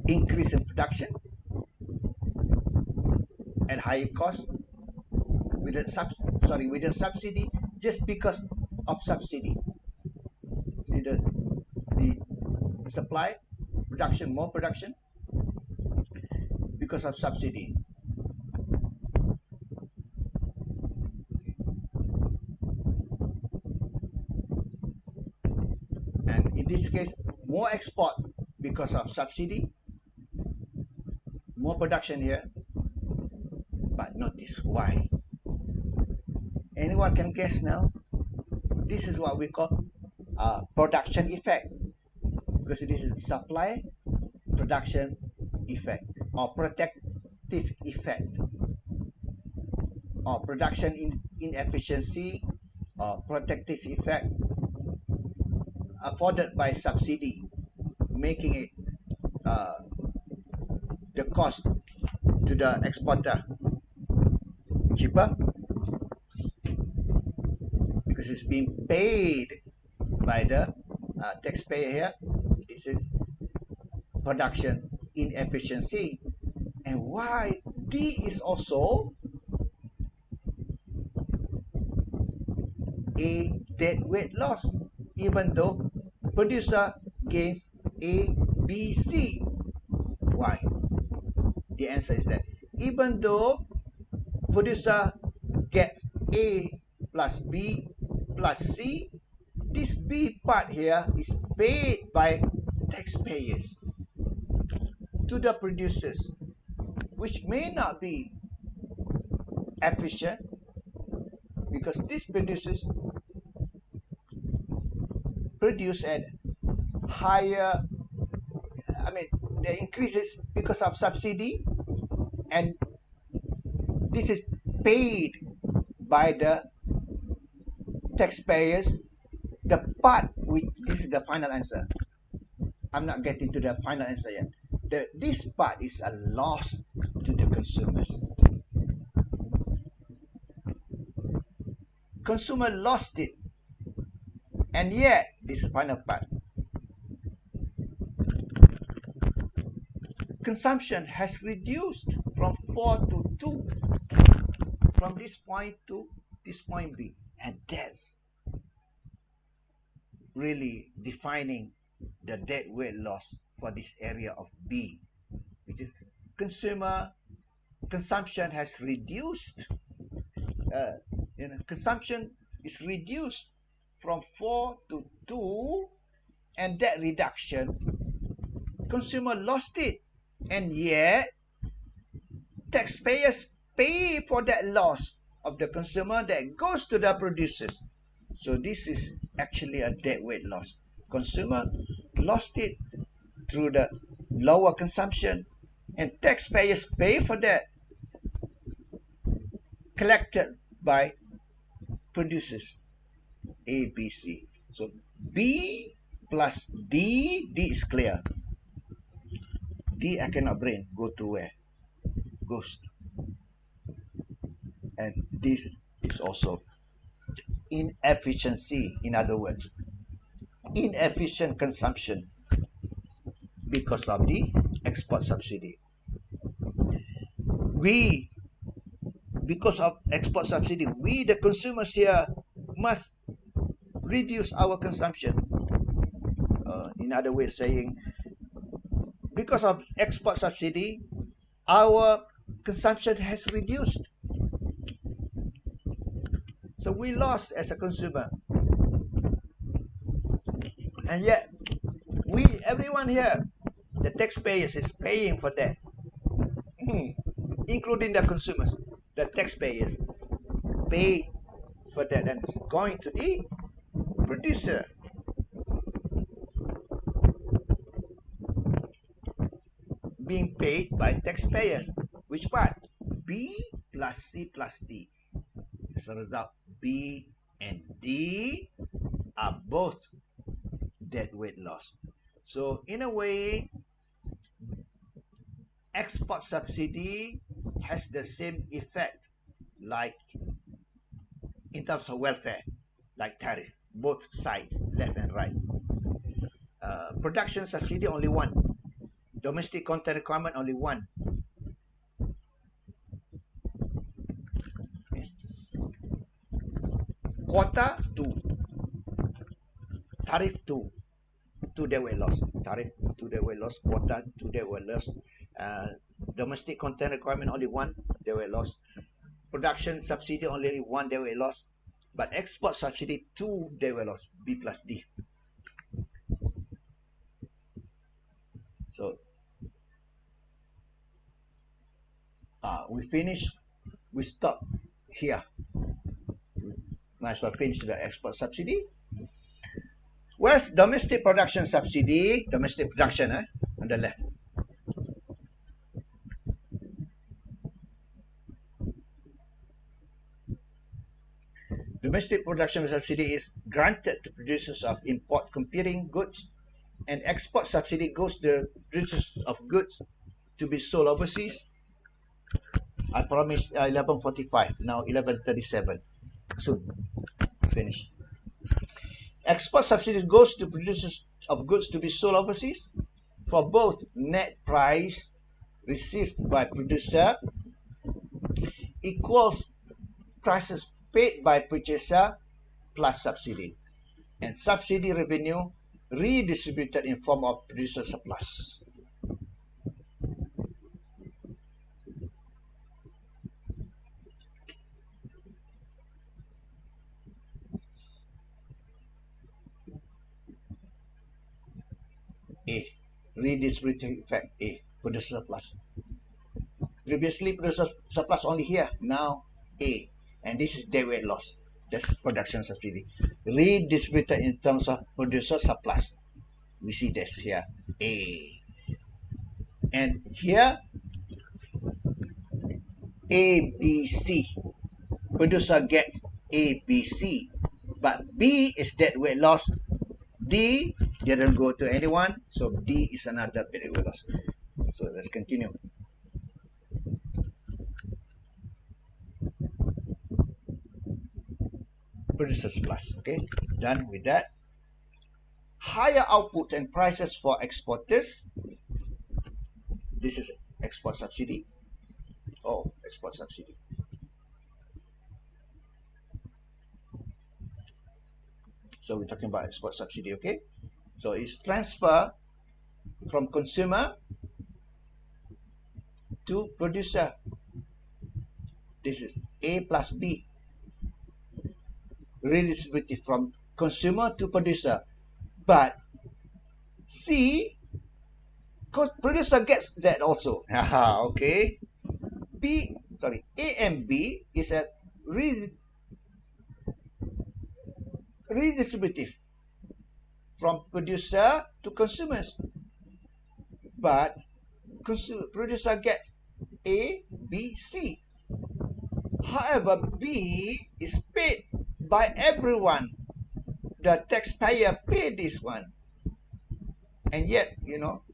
increase in production and higher cost with a subsidy, just because of subsidy. See the supply, production, more production because of subsidy. And in this case, more export because of subsidy, more production here, but not this. Why? Anyone can guess now? This is what we call production effect, because this is supply production effect, or protective effect, or production inefficiency or protective effect afforded by subsidy, making it the cost to the exporter cheaper because it's being paid by the taxpayer here. This is production inefficiency. And why D is also a deadweight loss, even though producer gains A, B, C. Why? The answer is that even though producer gets A plus B plus C, this B part here is paid by taxpayers to the producers, which may not be efficient because these producers produce at higher, the increases because of subsidy, and this is paid by the taxpayers. The part which, this is the final answer. I'm not getting to the final answer yet. This part is a loss to the consumers. Consumer lost it, and yet this is the final part. Consumption has reduced from 4 to 2, from this point to this point B, and that's really defining the deadweight loss for this area of B, which is consumption has reduced. Consumption is reduced from 4 to 2, and that reduction, consumer lost it, and yet taxpayers pay for that loss of the consumer that goes to the producers. So this is actually a deadweight loss. Consumer lost it through the lower consumption, and taxpayers pay for that, collected by producers A, B, C. So B plus D, D is clear. D I cannot bring, go to where? Goes. And this is also inefficiency, in other words, inefficient consumption because of the export subsidy. Because of export subsidy, we the consumers here must reduce our consumption. In other way saying, because of export subsidy, our consumption has reduced. So we lost as a consumer. And yet, everyone here, the taxpayers is paying for that. Including the consumers. The taxpayers pay for that, and it's going to the producer. Being paid by taxpayers. Which part? B plus C plus D. As a result, B and D are both deadweight loss. So in a way, export subsidy has the same effect like in terms of welfare, like tariff, both sides, left and right. Production subsidy, only one. Domestic content requirement, only one. Quota, 2. Tariff, 2. 2 deadweight loss. Tariff, 2 deadweight loss. Quota, 2 deadweight loss. Domestic content requirement, only 1 deadweight loss. Production subsidy, only 1 deadweight loss. But export subsidy, 2 deadweight loss. B plus D. So we finish. We stop here. Might as well finish the export subsidy. Where's domestic production subsidy? Domestic production, on the left. Domestic production subsidy is granted to producers of import competing goods, and export subsidy goes to producers of goods to be sold overseas. I promised 11:45, now 11:37. Soon. Finish. Export subsidy goes to producers of goods to be sold overseas for both net price received by producer equals prices paid by purchaser plus subsidy, and subsidy revenue redistributed in form of producer surplus. A. Redistributive effect A. Producer surplus. Previously producer surplus only here, now A. And this is deadweight loss. That's production subsidy. Redistributed in terms of producer surplus. We see this here, A. And here, A, B, C. Producer gets A, B, C. But B is deadweight loss. D didn't go to anyone, so D is another deadweight loss. So let's continue. Producer surplus. Okay, done with that. Higher output and prices for exporters. This is export subsidy. Oh, export subsidy. So we're talking about export subsidy, okay? So it's transfer from consumer to producer. This is A plus B. Redistributed from consumer to producer. But C, producer gets that also. Okay. A and B is a redistributive from producer to consumers. But producer gets A, B, C. However, B is paid by everyone. The taxpayer paid this one. And yet,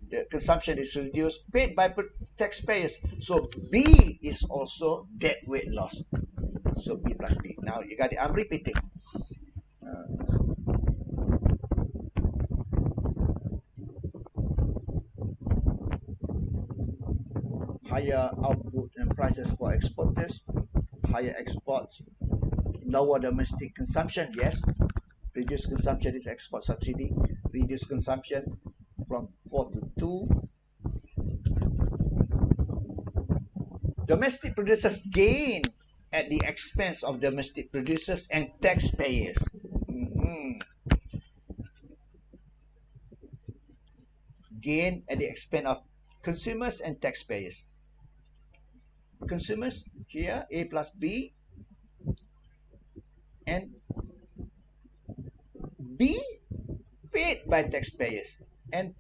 the consumption is reduced, paid by taxpayers. So B is also deadweight loss. So B plus B. Now you got it. I'm repeating. Higher output and prices for exporters, higher exports, lower domestic consumption. Yes, reduced consumption is export subsidy. Reduced consumption from 4 to 2. Domestic producers gain at the expense of domestic producers and taxpayers. Gain at the expense of consumers and taxpayers. Consumers here, A plus B, and B paid by taxpayers, and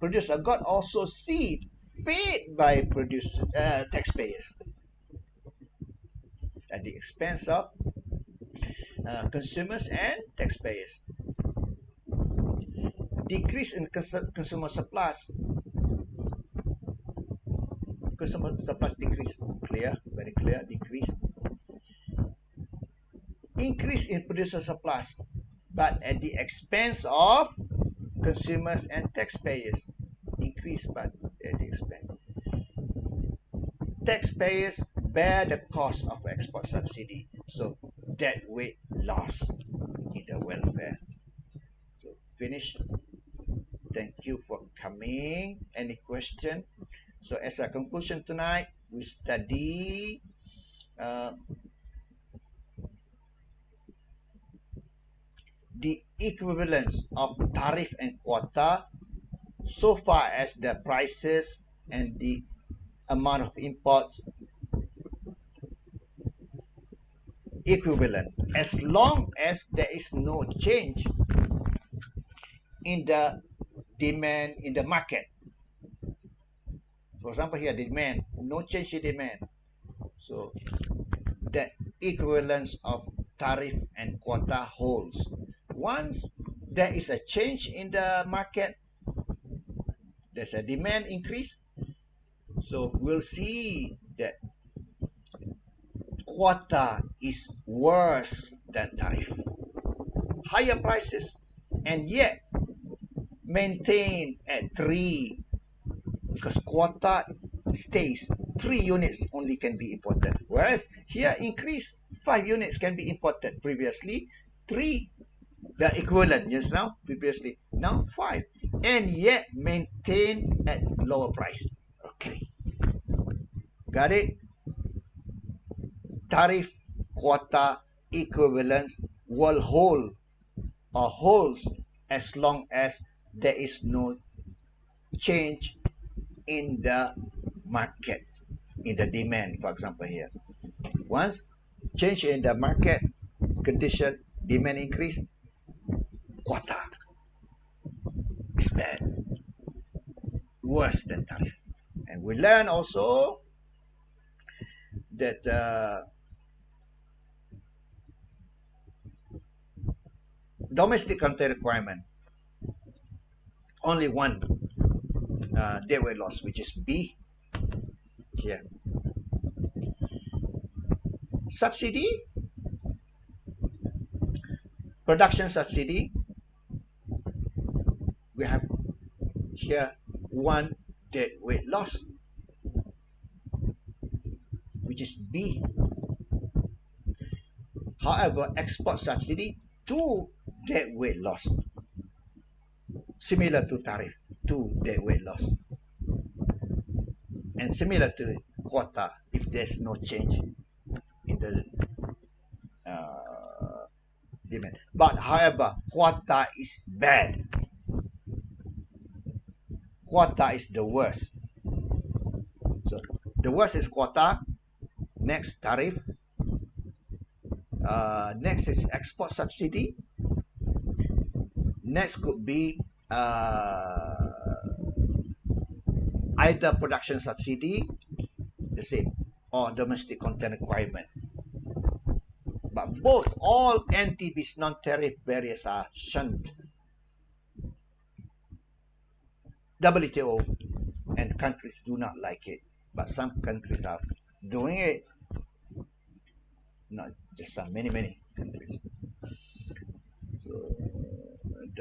producer got also C paid by taxpayers at the expense of consumers and taxpayers. Decrease in consumer surplus. Consumer surplus decrease. Clear, very clear, decrease. Increase in producer surplus, but at the expense of consumers and taxpayers. Increase, but at the expense. Taxpayers bear the cost of export subsidy, so deadweight loss in the welfare. So finish. Thank you for coming. Any question? So as a conclusion tonight, we study the equivalence of tariff and quota so far as the prices and the amount of imports equivalent, as long as there is no change in the demand in the market. For example, here demand, no change in demand. So the equivalence of tariff and quota holds. Once there is a change in the market, there's a demand increase, so we'll see that quota is worse than tariff. Higher prices and yet maintain at 3, because quota stays 3 units only can be imported, whereas here increase 5 units can be imported. Previously 3, the equivalent just now, previously now 5, and yet maintain at lower price. Okay, got it? Tariff quota equivalence will hold or holds as long as there is no change in the market, in the demand. For example, here, once change in the market condition, demand increase, quota is bad, worse than tariff. And we learn also that domestic content requirement, only one deadweight loss, which is B here. Subsidy, production subsidy, we have here one deadweight loss, which is B. However, export subsidy, 2 deadweight loss, similar to tariff, 2 deadweight loss, and similar to quota if there's no change in the demand. But however, quota is bad. Quota is the worst. So the worst is quota, next tariff, next is export subsidy, next could be either production subsidy, the same, or domestic content requirement. But both, all NTBs, non-tariff barriers, are shunned. WTO and countries do not like it, but some countries are doing it. Not just some, many countries.